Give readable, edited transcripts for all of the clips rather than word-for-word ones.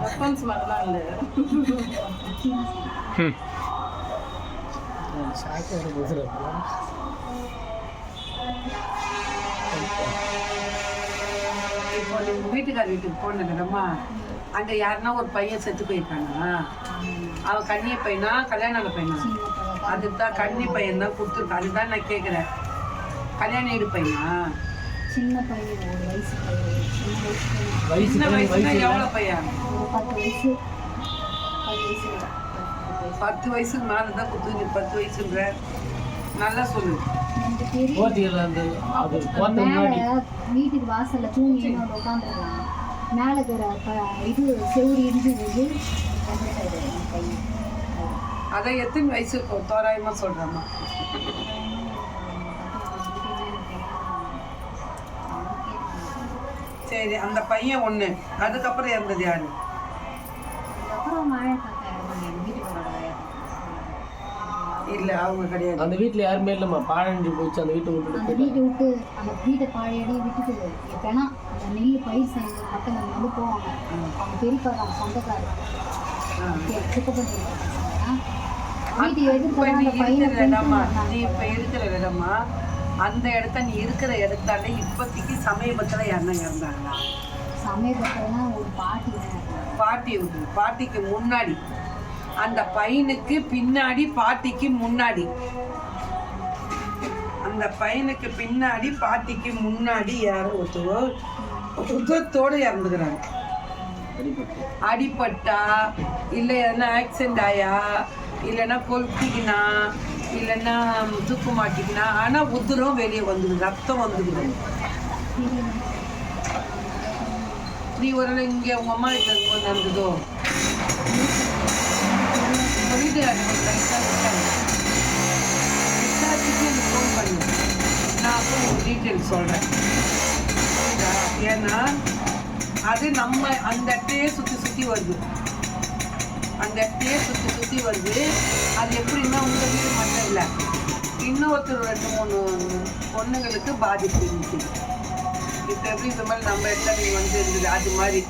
Response மாதிரிலாம் இல்லை. இப்போ நீங்கள் வீட்டுக்கார வீட்டுக்கு போனதுலம்மா அங்கே யாருன்னா ஒரு பையன் செத்து போயிருக்கானா? அவன் கன்னிய பையனா கல்யாண பையனா? அதுதான் கன்னி பையன் தான் கொடுத்துருக்கான். அதுதான் நான் கேட்குறேன். கல்யாண வீடு பையனா? சின்ன பையன், ஒரு வயசு பையன். சின்ன வயசுனா எவ்வளோ பையன்? 10 வயசுக்கு மேலே தான் கொடுத்து. நீ 10 வயசுன்ற நல்லா சொல்லு. வீட்டுக்கு வாசல்ல தூங்கி உட்காந்துருக்கலாம். மேலே இது செவுரி இடிஞ்சு போது அதை எத்தனை வயசு இருக்கும் தோராயமா சொல்றேம்மா? சரி, அந்த பையன் ஒண்ணு. அதுக்கப்புறம் இறந்தது யாரு? இல்ல, அவங்க கிடையாது. அந்த வீட்டுல யாருமே இல்லம்மா. பாழஞ்சு போச்சு. அந்த வீட்டை விட்டு அந்த வீட்டை பாழையடி விட்டுட்டு எப்பனா அந்த நெல் பயிர் செய்ய மக்கள் வந்து போவாங்க. அவங்க பெரியப்பா அவங்க சொந்தக்காரர் நீ இப்ப இருக்கிற இடமா அந்த இடத்த நீ இருக்கிற இடத்தால இப்போதைக்கு சமீபத்துல யாருன்னா இறந்தாங்களா? சமீபத்துலனா ஒரு பாட்டிக்கு முன்னாடி, அந்த பையனுக்கு பின்னாடி, பாட்டிக்கு முன்னாடி, அந்த பையனுக்கு பின்னாடி பாட்டிக்கு முன்னாடி யாரோ ஒருத்தரோடு இறந்துக்கிறாங்க. அடிப்பட்டா இல்லை எதனா ஆக்சிடென்ட் ஆயா இல்லைன்னா கொளுத்திக்கினா இல்லைன்னா தூக்கு மாட்டிக்கினா, ஆனால் உதிரம் வெளியே வந்துடுது, ரத்தம் வந்துடுது. நீ ஒரு இங்கே உங்கள் அம்மா வீட்டில் இருக்கும்போது நடந்ததோ? உங்கள் வீட்டுக்காரங்க விசாரிச்சுட்டு எனக்கு ஃபோன் பண்ணு. நான் அப்போ உங்களுக்கு டீட்டெயில்ஸ் சொல்கிறேன். ஏன்னா அது நம்ம அந்த இடத்தையே சுற்றி வருது. அந்த இடத்தையே சுற்றி வருது. அது எப்படின்னா உங்கள் வீடு மட்டும் இல்லை, இன்னொருத்தர் 2-3 பொண்ணுங்களுக்கு பாதிப்பு இருந்துச்சு. இப்போ எப்படி இந்த மாதிரி நம்ம இடத்துல நீங்கள் வந்து இருந்தது அது மாதிரி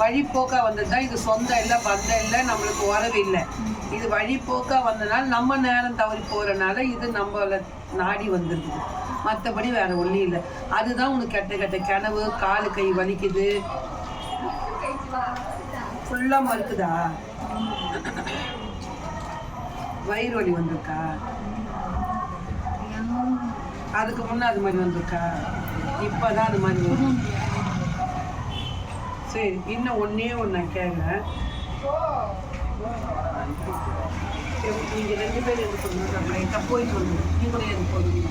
வழிபோக்காக வந்தது தான். இது சொந்தம் இல்லை, பந்தம் இல்லை, நம்மளுக்கு உறவு இல்லை. இது வழிபோக்காக வந்ததுனால நம்ம நேரம் தவறி போகிறனால இது நம்மளை நாடி வந்துருக்குது. மற்றபடி வேற ஒன்றும் இல்லை. அதுதான் உனக்கு கெட்ட கனவு, காலு கை வலிக்குது, ஃபுல்லாக மறுக்குதா? வயிறு வலி வந்திருக்கா? அதுக்கு முன்னே அது மாதிரி வந்திருக்கா? இப்போதான் அது மாதிரி வரும். சரி, இன்னும் ஒன்றே ஒன்று கேட்குறேன். நீங்கள் 2 பேரும் எது சொல்லுங்க. லைட்டாக போயிட்டு வந்து நீங்களே எது போதுங்க.